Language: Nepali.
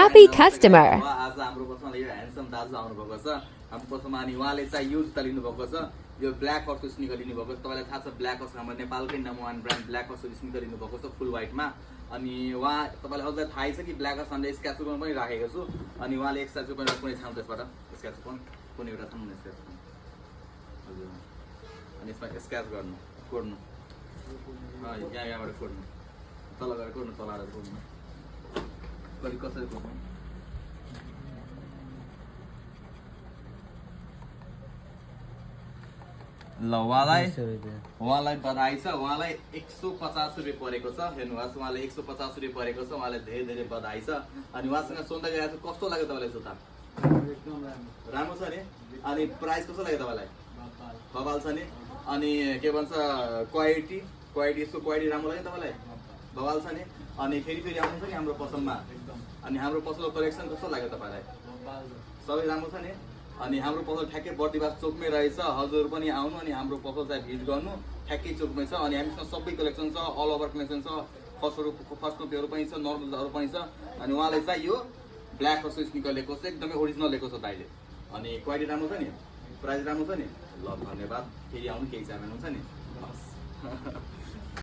happy customer. आज हाम्रो पसलमा यो ह्यान्डसम दाजु आउनुभएको छ हाम्रो पसलमा अनि उहाँले चाहिँ यो जुत्ता लिनुभएको छ यो ब्ल्याक हर्सको स्निकर लिनुभएको छ तपाईँलाई थाहा छ ब्ल्याक हर्स हाम्रो नेपालकै नम्बर 1 ब्रान्ड ब्ल्याक हर्सको स्निकर लिनुभएको छ फुल व्हाइटमा अनि उहाँ तपाईँलाई अझै थाहै छ कि ब्ल्याक हर्स हामीले स्क्याच कुपन पनि राखेको छु अनि उहाँले स्क्याच कुपन कुनै छाउँ त्यसबाट स्क्याच कुपन कुनै एउटा छाउँ स्क्याच कुपन हजुर अनि यसमा स्क्याच गर्नु कोड्नु यहाँबाट कोड्नु तल गएर कोड्नु तल कोड्नु कति कसरी कोड्नु ल उहाँलाई बधाई छ उहाँलाई 150 रुपियाँ परेको छ हेर्नुहोस् उहाँलाई 150 रुपियाँ परेको छ उहाँलाई धेरै धेरै बधाई छ अनि उहाँसँग सोध्दा गएको छ कस्तो लाग्यो तपाईँलाई जुत्ता राम्रो छ नि अनि प्राइस कस्तो लाग्यो तपाईँलाई बबाल छ नि अनि के भन्छ क्वालिटी यसको क्वालिटी राम्रो लाग्यो तपाईँलाई बबाल छ नि अनि फेरि आउनुहुन्छ नि हाम्रो पसलमा अनि हाम्रो पसलको कलेक्सन कस्तो लाग्यो तपाईँलाई सबै राम्रो छ नि अनि हाम्रो पसल ठ्याक्कै बर्दिवास चोकमै रहेछ हजुर पनि आउनु अनि हाम्रो पसल चाहिँ भिजिट गर्नु ठ्याक्कै चोकमै छ अनि हामीसँग सबै कलेक्सन छ अल ओभर कलेक्सन छ फर्स्ट कपीहरू पनि छ नर्मलहरू पनि छ अनि उहाँले चाहिँ यो ब्ल्याक हर्सको स्निकर लिएको छ एकदमै ओरिजिनल लिएको छ दाइले अनि क्वालिटी राम्रो छ नि प्राइस राम्रो छ नि ल धन्यवाद फेरि आउनु केही चाहियो भने हुन्छ नि